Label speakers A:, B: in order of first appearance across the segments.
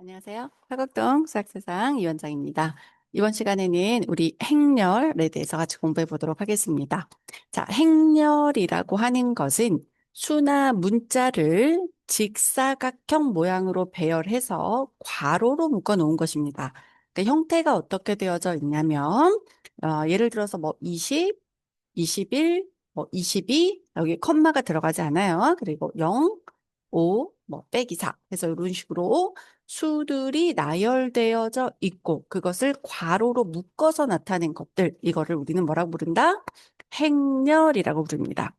A: 안녕하세요. 화곡동 수학세상 이원장입니다. 이번 시간에는 우리 행렬에 대해서 같이 공부해 보도록 하겠습니다. 자, 행렬이라고 하는 것은 수나 문자를 직사각형 모양으로 배열해서 괄호로 묶어 놓은 것입니다. 그 형태가 어떻게 되어져 있냐면, 예를 들어서 뭐 20, 21, 뭐 22, 여기 컴마가 들어가지 않아요. 그리고 0, 5, 뭐 빼기 4 해서 이런 식으로 수들이 나열되어져 있고 그것을 괄호로 묶어서 나타낸 것들, 이거를 우리는 뭐라고 부른다? 행렬이라고 부릅니다.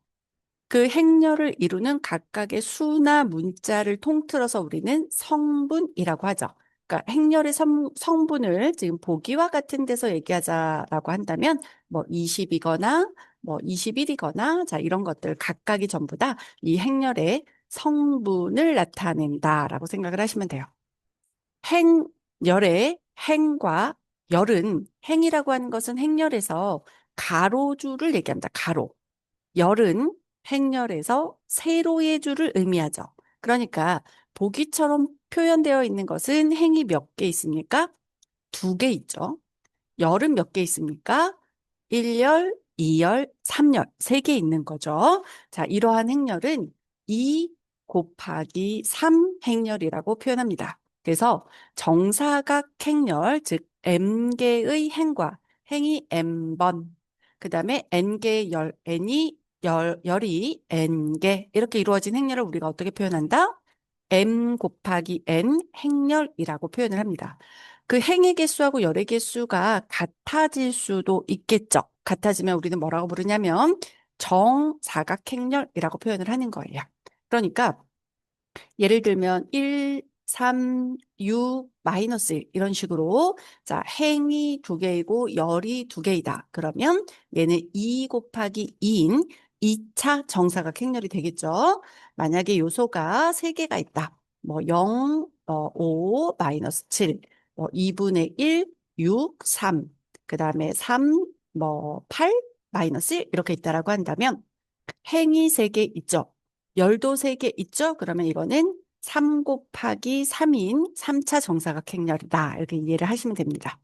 A: 그 행렬을 이루는 각각의 수나 문자를 통틀어서 우리는 성분이라고 하죠. 그러니까 행렬의 성분을 지금 보기와 같은 데서 얘기하자라고 한다면 뭐 20이거나 뭐 21이거나 자 이런 것들 각각이 전부 다 이 행렬의 성분을 나타낸다라고 생각을 하시면 돼요. 행열의 행과 열은 행이라고 하는 것은 행렬에서 가로줄을 얘기합니다. 가로. 열은 행렬에서 세로의 줄을 의미하죠. 그러니까 보기처럼 표현되어 있는 것은 행이 몇 개 있습니까? 두 개 있죠. 열은 몇 개 있습니까? 1열, 2열, 3열, 세 개 있는 거죠. 자, 이러한 행렬은 2 곱하기 3 행렬이라고 표현합니다. 그래서 정사각 행렬, 즉 m개의 행과 행이 m번, 그 다음에 n개의 열, n이 열이 n개 이렇게 이루어진 행렬을 우리가 어떻게 표현한다? m 곱하기 n 행렬이라고 표현을 합니다. 그 행의 개수하고 열의 개수가 같아질 수도 있겠죠. 같아지면 우리는 뭐라고 부르냐면 정사각행렬이라고 표현을 하는 거예요. 그러니까 예를 들면 1, 3, 6, 마이너스 1 이런 식으로 자 행이 두 개이고 열이 두 개이다. 그러면 얘는 2 곱하기 2인 2차 정사각행렬이 되겠죠. 만약에 요소가 세 개가 있다. 뭐 0, 5, 마이너스 7, 뭐 2분의 1, 6, 3, 그 다음에 3, 뭐 8, 마이너스 1 이렇게 있다라고 한다면 행이 세 개 있죠. 열도 세 개 있죠. 그러면 이거는 3 곱하기 3인 3차 정사각행렬이다. 이렇게 이해를 하시면 됩니다.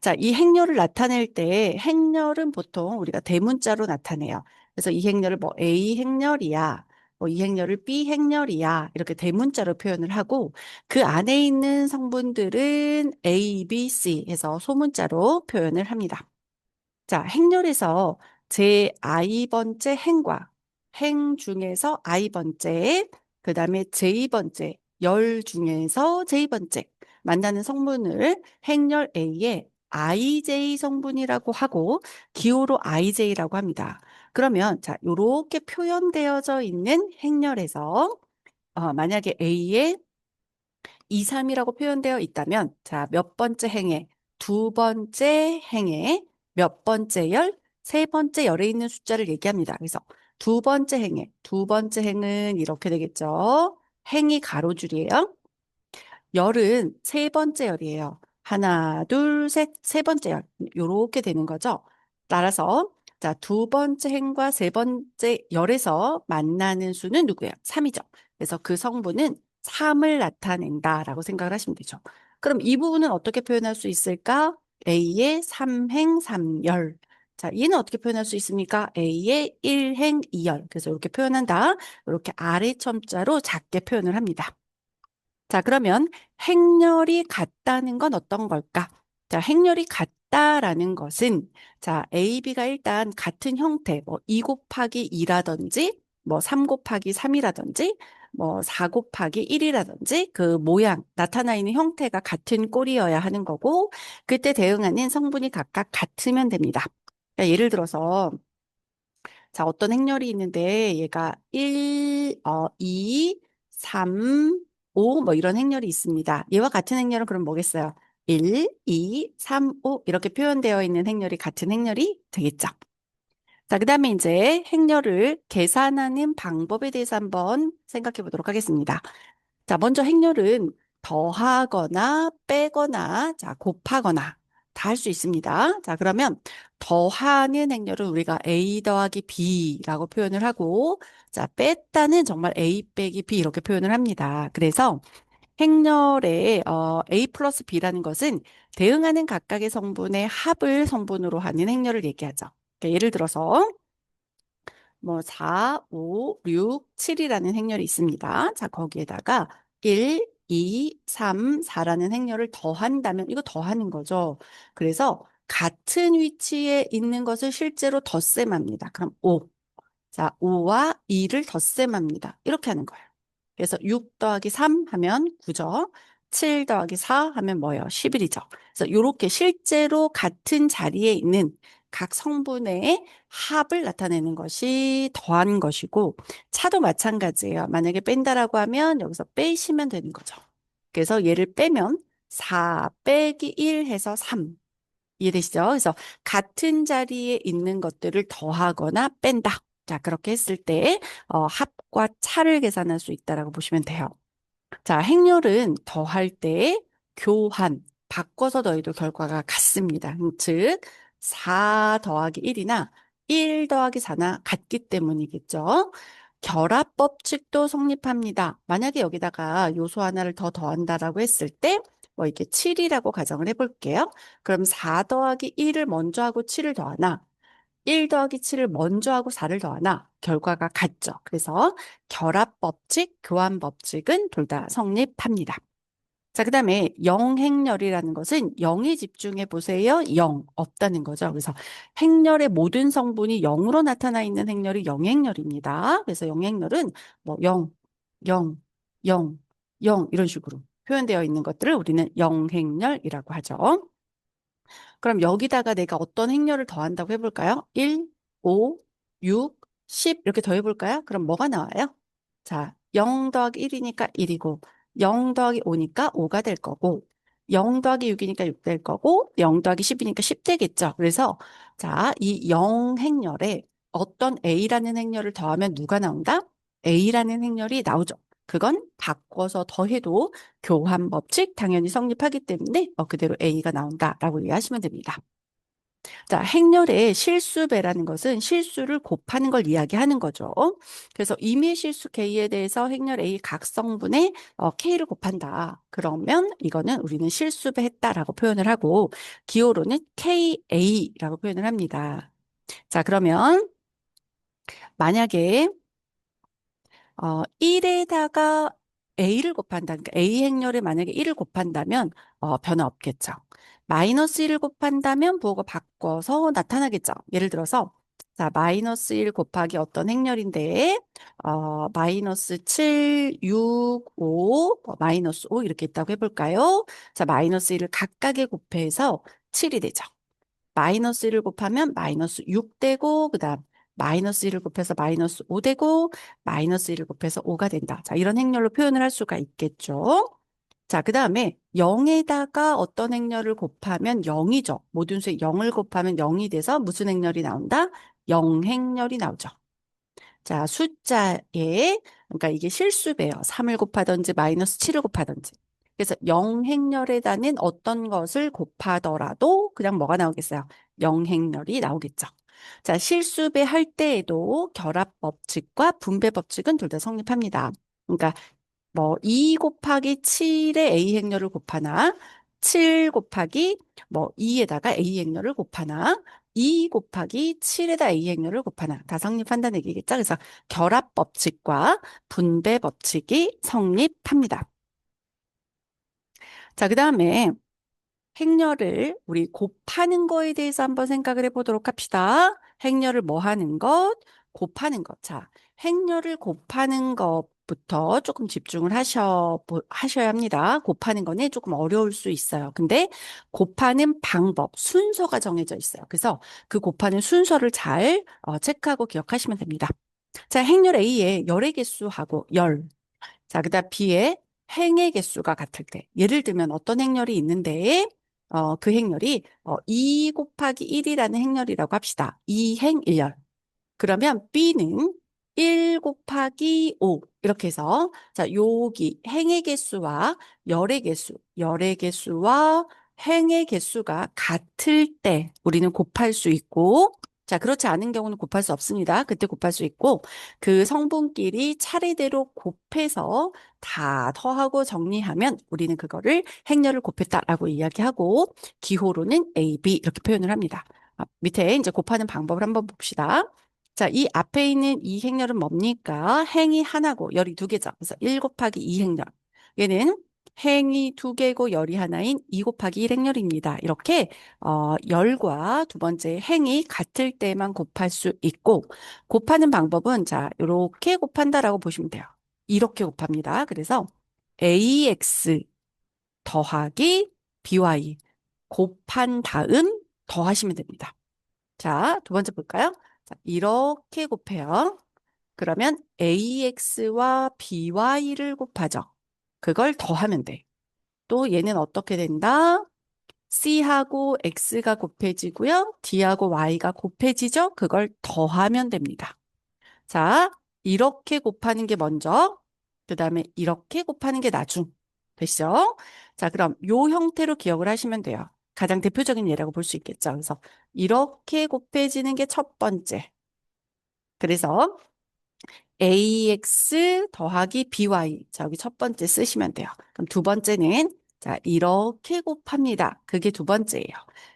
A: 자, 이 행렬을 나타낼 때 행렬은 보통 우리가 대문자로 나타내요. 그래서 이 행렬을 뭐 A 행렬이야. 뭐 이 행렬을 B 행렬이야. 이렇게 대문자로 표현을 하고 그 안에 있는 성분들은 A, B, C 해서 소문자로 표현을 합니다. 자, 행렬에서 제 I번째 행과 행 중에서 I번째, 그 다음에 J번째, 열 중에서 J번째 만나는 성분을 행렬 A에 IJ 성분이라고 하고 기호로 IJ라고 합니다. 그러면 자, 요렇게 표현되어져 있는 행렬에서 만약에 A에 2, 3이라고 표현되어 있다면 자, 몇 번째 행에 두 번째 행에 몇 번째 열, 세 번째 열에 있는 숫자를 얘기합니다. 그래서 두 번째 행에 두 번째 행은 이렇게 되겠죠. 행이 가로줄이에요. 열은 세 번째 열이에요. 하나, 둘, 셋, 세 번째 열. 요렇게 되는 거죠. 따라서 자, 두 번째 행과 세 번째 열에서 만나는 수는 누구예요? 3이죠. 그래서 그 성분은 3을 나타낸다라고 생각을 하시면 되죠. 그럼 이 부분은 어떻게 표현할 수 있을까? A의 3행 3열. 자, 얘는 어떻게 표현할 수 있습니까? A의 1행 2열. 그래서 이렇게 표현한다. 이렇게 아래 첨자로 작게 표현을 합니다. 자, 그러면 행렬이 같다는 건 어떤 걸까? 자, 행렬이 같다라는 것은 자, A, B가 일단 같은 형태, 뭐 2 곱하기 2라든지 뭐 3 곱하기 3이라든지 뭐 4 곱하기 1이라든지 그 모양, 나타나 있는 형태가 같은 꼴이어야 하는 거고 그때 대응하는 성분이 각각 같으면 됩니다. 그러니까 예를 들어서 자, 어떤 행렬이 있는데 얘가 1, 2, 3, 5 뭐 이런 행렬이 있습니다. 얘와 같은 행렬은 그럼 뭐겠어요? 1, 2, 3, 5 이렇게 표현되어 있는 행렬이 같은 행렬이 되겠죠. 자, 그다음에 이제 행렬을 계산하는 방법에 대해서 한번 생각해 보도록 하겠습니다. 자, 먼저 행렬은 더하거나 빼거나 자, 곱하거나 다 할 수 있습니다. 자, 그러면 더하는 행렬은 우리가 A 더하기 B라고 표현을 하고 자, 뺐다는 정말 A 빼기 B 이렇게 표현을 합니다. 그래서 행렬의 A 플러스 B라는 것은 대응하는 각각의 성분의 합을 성분으로 하는 행렬을 얘기하죠. 그러니까 예를 들어서 뭐 4, 5, 6, 7이라는 행렬이 있습니다. 자, 거기에다가 1, 2, 3, 4라는 행렬을 더한다면 이거 더하는 거죠. 그래서 같은 위치에 있는 것을 실제로 덧셈합니다. 그럼 5. 자, 5와 2를 덧셈합니다. 이렇게 하는 거예요. 그래서 6 더하기 3 하면 9죠. 7 더하기 4 하면 뭐예요? 11이죠. 그래서 이렇게 실제로 같은 자리에 있는 각 성분의 합을 나타내는 것이 더한 것이고, 차도 마찬가지예요. 만약에 뺀다라고 하면 여기서 빼시면 되는 거죠. 그래서 얘를 빼면 4 빼기 1 해서 3. 이해되시죠? 그래서 같은 자리에 있는 것들을 더하거나 뺀다. 자, 그렇게 했을 때 합과 차를 계산할 수 있다라고 보시면 돼요. 자, 행렬은 더할 때 교환, 바꿔서 더해도 결과가 같습니다. 즉, 4 더하기 1이나 1 더하기 4나 같기 때문이겠죠. 결합 법칙도 성립합니다. 만약에 여기다가 요소 하나를 더 더한다라고 했을 때, 뭐 이렇게 7이라고 가정을 해볼게요. 그럼 4 더하기 1을 먼저 하고 7을 더하나, 1 더하기 7을 먼저 하고 4를 더하나 결과가 같죠. 그래서 결합 법칙, 교환 법칙은 둘 다 성립합니다. 자, 그다음에 영행렬이라는 것은 0에 집중해 보세요. 0 없다는 거죠. 그래서 행렬의 모든 성분이 0으로 나타나 있는 행렬이 영행렬입니다. 그래서 영행렬은 뭐 0, 0, 0, 0 이런 식으로 표현되어 있는 것들을 우리는 영행렬이라고 하죠. 그럼 여기다가 내가 어떤 행렬을 더한다고 해볼까요? 1, 5, 6, 10 이렇게 더해볼까요? 그럼 뭐가 나와요? 자, 0 더하기 1이니까 1이고 0 더하기 5니까 5가 될 거고 0 더하기 6이니까 6 될 거고 0 더하기 10이니까 10 되겠죠. 그래서 자, 이 0 행렬에 어떤 A라는 행렬을 더하면 누가 나온다? A라는 행렬이 나오죠. 그건 바꿔서 더해도 교환 법칙 당연히 성립하기 때문에 그대로 A가 나온다라고 이해하시면 됩니다. 자, 행렬의 실수배라는 것은 실수를 곱하는 걸 이야기하는 거죠. 그래서 임의 실수 K에 대해서 행렬 A 각 성분의 K를 곱한다. 그러면 이거는 우리는 실수배 했다라고 표현을 하고 기호로는 KA라고 표현을 합니다. 자, 그러면 만약에 1에다가 A를 곱한다. 그러니까 A 행렬에 만약에 1을 곱한다면 변화 없겠죠. 마이너스 1을 곱한다면 부호가 바꿔서 나타나겠죠. 예를 들어서 자, 마이너스 1 곱하기 어떤 행렬인데 마이너스 7, 6, 5, 마이너스 5 이렇게 있다고 해볼까요? 자, 마이너스 1을 각각에 곱해서 7이 되죠. 마이너스 1을 곱하면 마이너스 6 되고 그다음 마이너스 1을 곱해서 마이너스 5 되고 마이너스 1을 곱해서 5가 된다. 자, 이런 행렬로 표현을 할 수가 있겠죠. 자, 그다음에 0에다가 어떤 행렬을 곱하면 0이죠. 모든 수에 0을 곱하면 0이 돼서 무슨 행렬이 나온다? 0행렬이 나오죠. 자, 숫자에, 그러니까 이게 실수배요. 3을 곱하든지 마이너스 7을 곱하든지. 그래서 영행렬에다는 어떤 것을 곱하더라도 그냥 뭐가 나오겠어요? 영행렬이 나오겠죠. 자, 실수배 할 때에도 결합 법칙과 분배 법칙은 둘 다 성립합니다. 그러니까 뭐 2 곱하기 7의 A 행렬을 곱하나 7 곱하기 뭐 2에다가 A 행렬을 곱하나 2 곱하기 7에다 A 행렬을 곱하나 다 성립한다는 얘기겠죠. 그래서 결합 법칙과 분배 법칙이 성립합니다. 자, 그다음에 행렬을 우리 곱하는 거에 대해서 한번 생각을 해보도록 합시다. 행렬을 뭐 하는 것? 곱하는 것. 자, 행렬을 곱하는 것부터 조금 집중을 하셔야 합니다. 곱하는 거는 조금 어려울 수 있어요. 근데 곱하는 방법, 순서가 정해져 있어요. 그래서 그 곱하는 순서를 잘 체크하고 기억하시면 됩니다. 자, 행렬 A의 열의 개수하고 열. 자, 그다음 B의 행의 개수가 같을 때. 예를 들면 어떤 행렬이 있는데 그 행렬이 2 곱하기 1이라는 행렬이라고 합시다. 2행 1열. 그러면 B는 1 곱하기 5 이렇게 해서 자, 여기 행의 개수와 열의 개수와 행의 개수가 같을 때 우리는 곱할 수 있고 자, 그렇지 않은 경우는 곱할 수 없습니다. 그때 곱할 수 있고, 그 성분끼리 차례대로 곱해서 다 더하고 정리하면 우리는 그거를 행렬을 곱했다라고 이야기하고, 기호로는 A, B 이렇게 표현을 합니다. 밑에 이제 곱하는 방법을 한번 봅시다. 자, 이 앞에 있는 이 행렬은 뭡니까? 행이 하나고 열이 두 개죠. 그래서 1 곱하기 2 행렬. 얘는 행이 두 개고 열이 하나인 2 곱하기 1 행렬입니다. 이렇게 열과 두 번째 행이 같을 때만 곱할 수 있고, 곱하는 방법은 자, 이렇게 곱한다라고 보시면 돼요. 이렇게 곱합니다. 그래서 ax 더하기 by 곱한 다음 더하시면 됩니다. 자, 두 번째 볼까요? 자, 이렇게 곱해요. 그러면 AX와 BY를 곱하죠. 그걸 더하면 돼. 또 얘는 어떻게 된다? C하고 X가 곱해지고요. D하고 Y가 곱해지죠? 그걸 더하면 됩니다. 자, 이렇게 곱하는 게 먼저, 그 다음에 이렇게 곱하는 게 나중. 됐죠? 자, 그럼 요 형태로 기억을 하시면 돼요. 가장 대표적인 예라고 볼 수 있겠죠. 그래서 이렇게 곱해지는 게 첫 번째. 그래서 AX 더하기 BY. 자, 여기 첫 번째 쓰시면 돼요. 그럼 두 번째는 자, 이렇게 곱합니다. 그게 두 번째예요.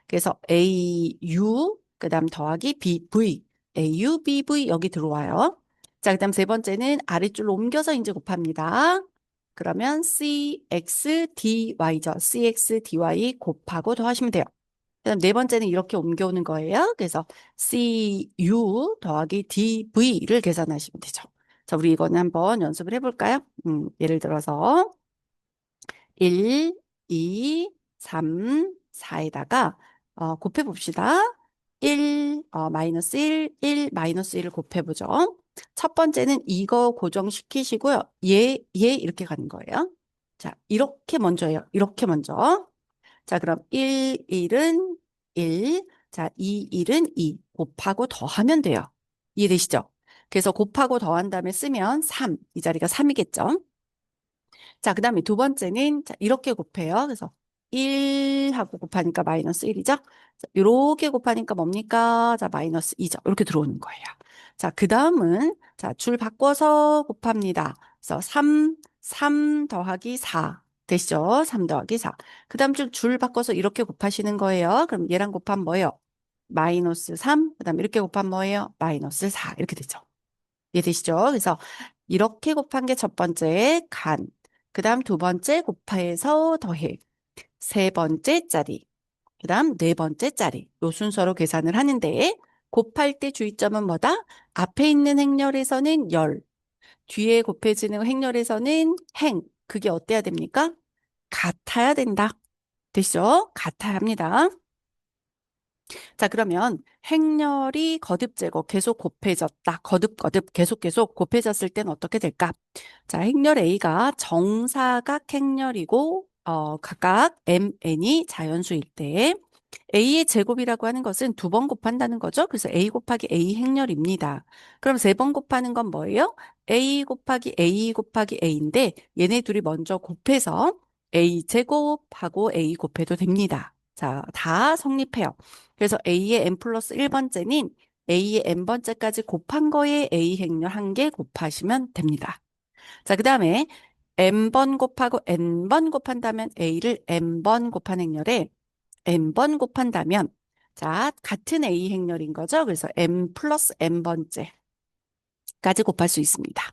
A: 그래서 AU 그다음 더하기 BV. AU, BV 여기 들어와요. 자, 그다음 세 번째는 아래줄로 옮겨서 이제 곱합니다. 그러면 CX, DY죠. CX, DY 곱하고 더하시면 돼요. 그다음 네 번째는 이렇게 옮겨오는 거예요. 그래서 CU 더하기 DV를 계산하시면 되죠. 자, 우리 이거는 한번 연습을 해볼까요? 예를 들어서 1, 2, 3, 4에다가 곱해봅시다. 1, 마이너스 1, 마이너스 1을 곱해보죠. 첫 번째는 이거 고정시키시고요. 얘 이렇게 가는 거예요. 자, 이렇게 먼저 해요. 이렇게 먼저. 자, 그럼 1, 1은 1, 자, 2, 1은 2 곱하고 더하면 돼요. 이해되시죠? 그래서 곱하고 더한 다음에 쓰면 3, 이 자리가 3이겠죠? 자, 그 다음에 두 번째는 자, 이렇게 곱해요. 그래서 1하고 곱하니까 마이너스 1이죠? 이렇게 곱하니까 뭡니까? 자, 마이너스 2죠. 이렇게 들어오는 거예요. 자, 그 다음은 자, 줄 바꿔서 곱합니다. 그래서 3 더하기 4 되시죠? 3 더하기 4. 그 다음 줄 바꿔서 이렇게 곱하시는 거예요. 그럼 얘랑 곱하면 뭐예요? 마이너스 3, 그 다음에 이렇게 곱하면 뭐예요? 마이너스 4. 이렇게 되죠. 이해되시죠? 그래서 이렇게 곱한 게 첫 번째 간. 그 다음 두 번째 곱해서 더해. 세 번째 짜리. 그 다음 네 번째 짜리. 요 순서로 계산을 하는데 곱할 때 주의점은 뭐다? 앞에 있는 행렬에서는 열, 뒤에 곱해지는 행렬에서는 행. 그게 어때야 됩니까? 같아야 된다. 되시죠? 같아야 합니다. 자, 그러면 행렬이 거듭되고 계속 곱해졌다. 거듭 계속 곱해졌을 때는 어떻게 될까? 자, 행렬 A가 정사각 행렬이고 각각 MN이 자연수일 때 A의 제곱이라고 하는 것은 두 번 곱한다는 거죠. 그래서 A 곱하기 A 행렬입니다. 그럼 세 번 곱하는 건 뭐예요? A 곱하기 A 곱하기 A인데 얘네 둘이 먼저 곱해서 A 제곱하고 A 곱해도 됩니다. 자, 다 성립해요. 그래서 A의 n 플러스 1번째는 A의 n번째까지 곱한 거에 A 행렬 한 개 곱하시면 됩니다. 자, 그 다음에 n번 곱하고 n번 곱한다면 A를 n번 곱한 행렬에 n번 곱한다면 자, 같은 A 행렬인 거죠. 그래서 n 플러스 n번째까지 곱할 수 있습니다.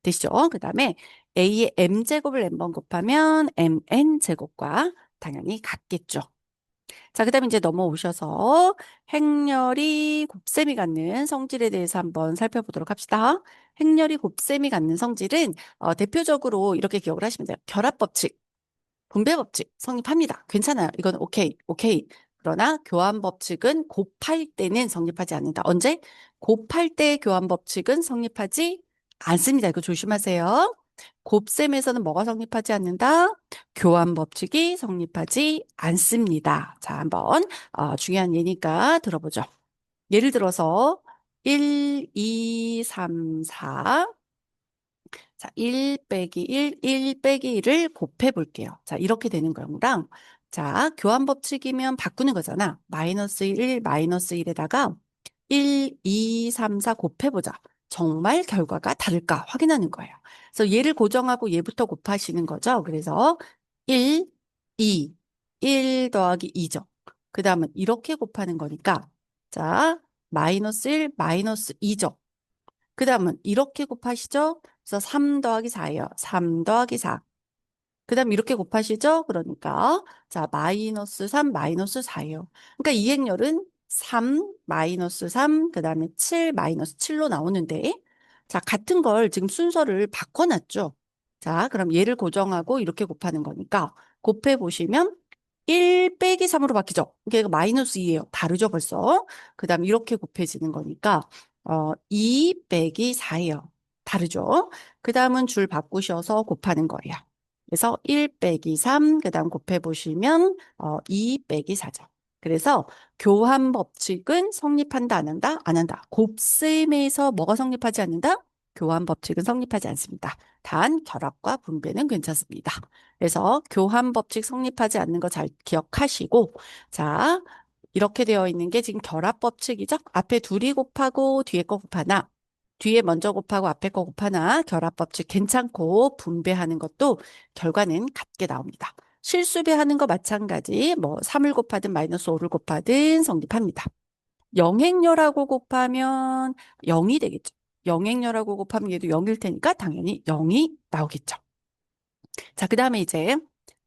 A: 되시죠? 그 다음에 A의 m제곱을 n번 곱하면 mn제곱과 당연히 같겠죠. 자, 그 다음에 이제 넘어오셔서 행렬이 곱셈이 갖는 성질에 대해서 한번 살펴보도록 합시다. 행렬이 곱셈이 갖는 성질은 대표적으로 이렇게 기억을 하시면 돼요. 결합법칙, 분배법칙 성립합니다. 괜찮아요. 이건 오케이, 오케이. 그러나 교환법칙은 곱할 때는 성립하지 않는다. 언제? 곱할 때 교환법칙은 성립하지 않습니다. 이거 조심하세요. 곱셈에서는 뭐가 성립하지 않는다? 교환법칙이 성립하지 않습니다. 자, 한번 중요한 예니까 들어보죠. 예를 들어서 1, 2, 3, 4 자, 1 빼기 1, 1 빼기 1을 곱해 볼게요. 자, 이렇게 되는 거랑 자, 교환법칙이면 바꾸는 거잖아. 마이너스 1, 마이너스 1에다가 1, 2, 3, 4 곱해보자. 정말 결과가 다를까 확인하는 거예요. 그래서 얘를 고정하고 얘부터 곱하시는 거죠. 그래서 1, 2, 1 더하기 2죠. 그 다음은 이렇게 곱하는 거니까 자, 마이너스 1, 마이너스 2죠. 그 다음은 이렇게 곱하시죠. 그래서 3 더하기 4예요. 3 더하기 4. 그 다음 이렇게 곱하시죠? 그러니까 자 마이너스 3 마이너스 4예요. 그러니까 이 행렬은 3 마이너스 3 그 다음에 7 마이너스 7로 나오는데 자 같은 걸 지금 순서를 바꿔놨죠. 자 그럼 얘를 고정하고 이렇게 곱하는 거니까 곱해 보시면 1 빼기 3으로 바뀌죠. 이게 마이너스 2예요. 다르죠 벌써. 그 다음 이렇게 곱해지는 거니까 2 빼기 4예요. 다르죠. 그 다음은 줄 바꾸셔서 곱하는 거예요. 그래서 1 빼기 3, 그 다음 곱해보시면 2 빼기 4죠. 그래서 교환 법칙은 성립한다, 안 한다? 안 한다. 곱셈에서 뭐가 성립하지 않는다? 교환 법칙은 성립하지 않습니다. 단 결합과 분배는 괜찮습니다. 그래서 교환 법칙 성립하지 않는 거 잘 기억하시고 자 이렇게 되어 있는 게 지금 결합 법칙이죠. 앞에 둘이 곱하고 뒤에 거 곱하나 뒤에 먼저 곱하고 앞에 거 곱하나 결합 법칙 괜찮고 분배하는 것도 결과는 같게 나옵니다. 실수배하는 거 마찬가지 뭐 3을 곱하든 마이너스 5를 곱하든 성립합니다. 영행렬하고 곱하면 0이 되겠죠. 영행렬하고 곱하면 얘도 0일 테니까 당연히 0이 나오겠죠. 자, 그 다음에 이제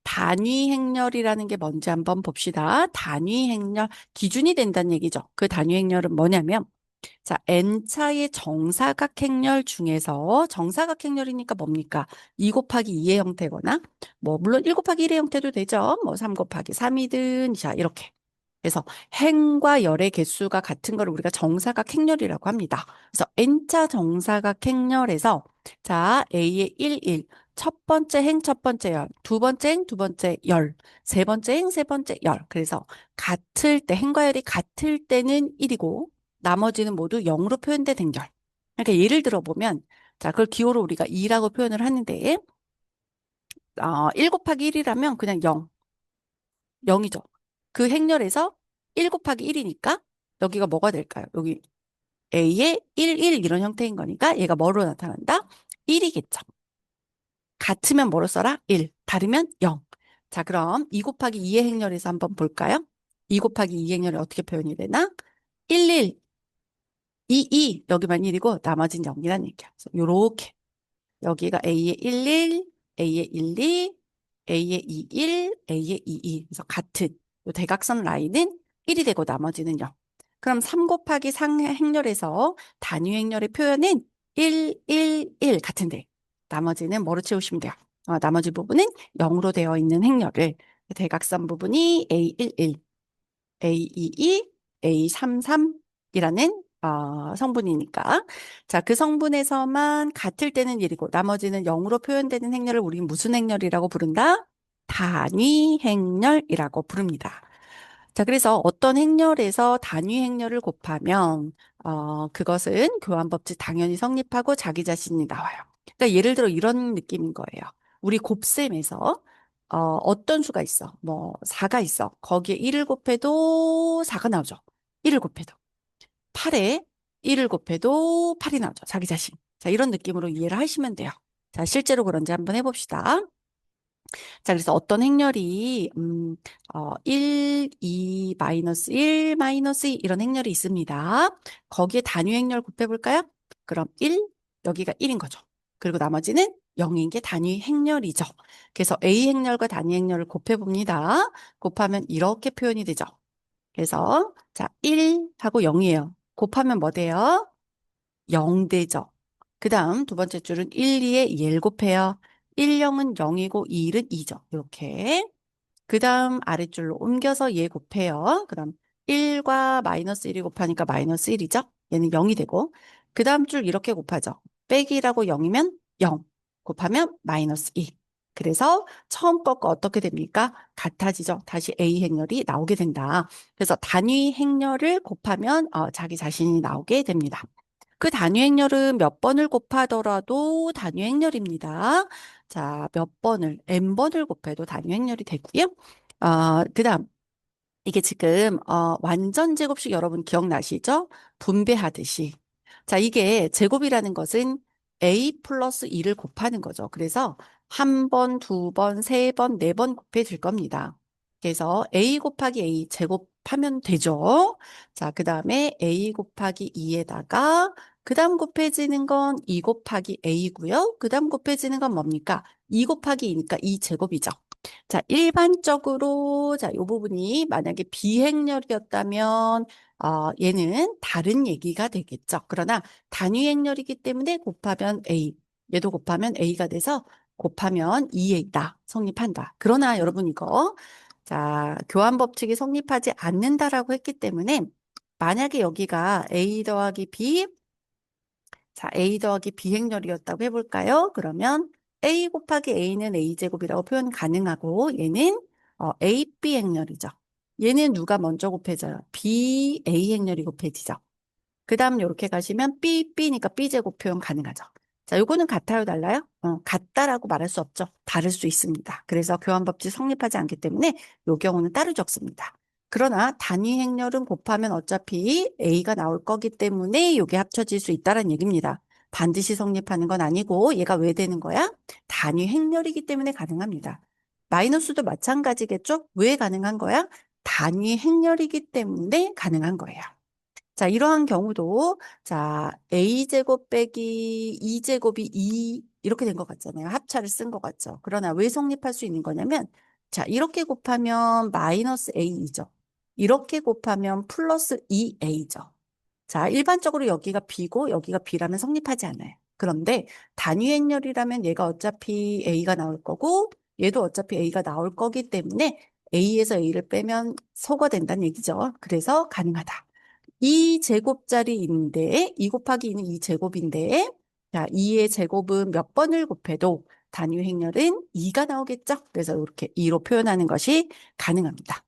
A: 단위 행렬이라는 게 뭔지 한번 봅시다. 단위 행렬 기준이 된다는 얘기죠. 그 단위 행렬은 뭐냐면 자, n차의 정사각행렬 중에서 정사각행렬이니까 뭡니까? 2 곱하기 2의 형태거나 뭐 물론 1 곱하기 1의 형태도 되죠. 뭐 3 곱하기 3이든 자, 이렇게. 그래서 행과 열의 개수가 같은 걸 우리가 정사각행렬이라고 합니다. 그래서 n차 정사각행렬에서 자, A의 1, 1 첫 번째 행, 첫 번째 열, 두 번째 행, 두 번째 열, 세 번째 행, 세 번째 열. 그래서 같을 때, 행과 열이 같을 때는 1이고, 나머지는 모두 0으로 표현된 행렬. 그러니까 예를 들어 보면, 자, 그걸 기호로 우리가 2라고 표현을 하는데, 1 곱하기 1이라면 그냥 0, 0이죠. 그 행렬에서 1 곱하기 1이니까 여기가 뭐가 될까요? 여기 A의 1, 1 이런 형태인 거니까 얘가 뭐로 나타난다? 1이겠죠. 같으면 뭐로 써라? 1. 다르면 0. 자, 그럼 2 곱하기 2의 행렬에서 한번 볼까요? 2 곱하기 2 행렬이 어떻게 표현이 되나? 1, 1, 2, 2. 여기만 1이고 나머지는 0이라는 얘기야. 그래서 요렇게. 여기가 A의 1, 1, A의 1, 2, A의 2, 1, A의 2, 2. 그래서 같은 요 대각선 라인은 1이 되고 나머지는 0. 그럼 3 곱하기 3 행렬에서 단위 행렬의 표현은 1, 1, 1 같은데 나머지는 뭐로 채우시면 돼요? 나머지 부분은 0으로 되어 있는 행렬을 대각선 부분이 A11, A22, A33이라는 성분이니까 자, 그 성분에서만 같을 때는 1이고 나머지는 0으로 표현되는 행렬을 우리는 무슨 행렬이라고 부른다? 단위 행렬이라고 부릅니다. 자, 그래서 어떤 행렬에서 단위 행렬을 곱하면 그것은 교환법칙 당연히 성립하고 자기 자신이 나와요. 그러니까 예를 들어 이런 느낌인 거예요. 우리 곱셈에서 어떤 수가 있어? 뭐 4가 있어. 거기에 1을 곱해도 4가 나오죠. 1을 곱해도. 8에 1을 곱해도 8이 나오죠. 자기 자신. 자, 이런 느낌으로 이해를 하시면 돼요. 자, 실제로 그런지 한번 해봅시다. 자, 그래서 어떤 행렬이 1, 2, 마이너스 1, 마이너스 2 이런 행렬이 있습니다. 거기에 단위 행렬 곱해볼까요? 그럼 1, 여기가 1인 거죠. 그리고 나머지는 0인 게 단위 행렬이죠. 그래서 A 행렬과 단위 행렬을 곱해봅니다. 곱하면 이렇게 표현이 되죠. 그래서 자, 1 하고 0이에요. 곱하면 뭐 돼요? 0 되죠. 그 다음 두 번째 줄은 1, 2에 1 곱해요. 1, 0은 0이고 2, 1은 2죠. 이렇게. 그 다음 아랫줄로 옮겨서 얘 곱해요. 그럼 1과 마이너스 1이 곱하니까 마이너스 1이죠. 얘는 0이 되고. 그 다음 줄 이렇게 곱하죠. 빼기라고 0이면 0. 곱하면 마이너스 2. 그래서 처음 것과 어떻게 됩니까? 같아지죠. 다시 A 행렬이 나오게 된다. 그래서 단위 행렬을 곱하면 자기 자신이 나오게 됩니다. 그 단위 행렬은 몇 번을 곱하더라도 단위 행렬입니다. 자, 몇 번을, n번을 곱해도 단위 행렬이 되고요. 그 다음, 이게 지금 완전 제곱식 여러분 기억나시죠? 분배하듯이. 자, 이게 제곱이라는 것은 a 플러스 2를 곱하는 거죠. 그래서 한 번, 두 번, 세 번, 네 번 곱해질 겁니다. 그래서 a 곱하기 a 제곱하면 되죠. 자, 그 다음에 a 곱하기 2에다가 그 다음 곱해지는 건 2 곱하기 a고요. 그 다음 곱해지는 건 뭡니까? 2 곱하기 2니까 2 제곱이죠. 자, 일반적으로, 자, 이 부분이 만약에 비행렬이었다면, 얘는 다른 얘기가 되겠죠. 그러나 단위 행렬이기 때문에 곱하면 A, 얘도 곱하면 A가 돼서 곱하면 2A다. 성립한다. 그러나 여러분 이거, 자, 교환 법칙이 성립하지 않는다라고 했기 때문에 만약에 여기가 A 더하기 B, 자, A 더하기 B 행렬이었다고 해볼까요? 그러면 A 곱하기 A는 A제곱이라고 표현 가능하고 얘는 AB 행렬이죠. 얘는 누가 먼저 곱해져요? BA 행렬이 곱해지죠. 그 다음 이렇게 가시면 B니까 B제곱 표현 가능하죠. 자, 요거는 같아요, 달라요? 같다라고 말할 수 없죠. 다를 수 있습니다. 그래서 교환법칙 성립하지 않기 때문에 요 경우는 따로 적습니다. 그러나 단위 행렬은 곱하면 어차피 A가 나올 거기 때문에 요게 합쳐질 수 있다는 얘기입니다. 반드시 성립하는 건 아니고 얘가 왜 되는 거야? 단위 행렬이기 때문에 가능합니다. 마이너스도 마찬가지겠죠? 왜 가능한 거야? 단위 행렬이기 때문에 가능한 거예요. 자, 이러한 경우도, 자, a제곱 빼기 2제곱이 2, 이렇게 된 것 같잖아요. 합차를 쓴 것 같죠. 그러나 왜 성립할 수 있는 거냐면, 자, 이렇게 곱하면 마이너스 a이죠. 이렇게 곱하면 플러스 2a죠. 자, 일반적으로 여기가 b고 여기가 b라면 성립하지 않아요. 그런데 단위 행렬이라면 얘가 어차피 a가 나올 거고, 얘도 어차피 a가 나올 거기 때문에 a에서 a를 빼면 소가 된다는 얘기죠. 그래서 가능하다. 2제곱짜리인데 2 곱하기 2는 2제곱인데 자, 2의 제곱은 몇 번을 곱해도 단위 행렬은 2가 나오겠죠? 그래서 이렇게 2로 표현하는 것이 가능합니다.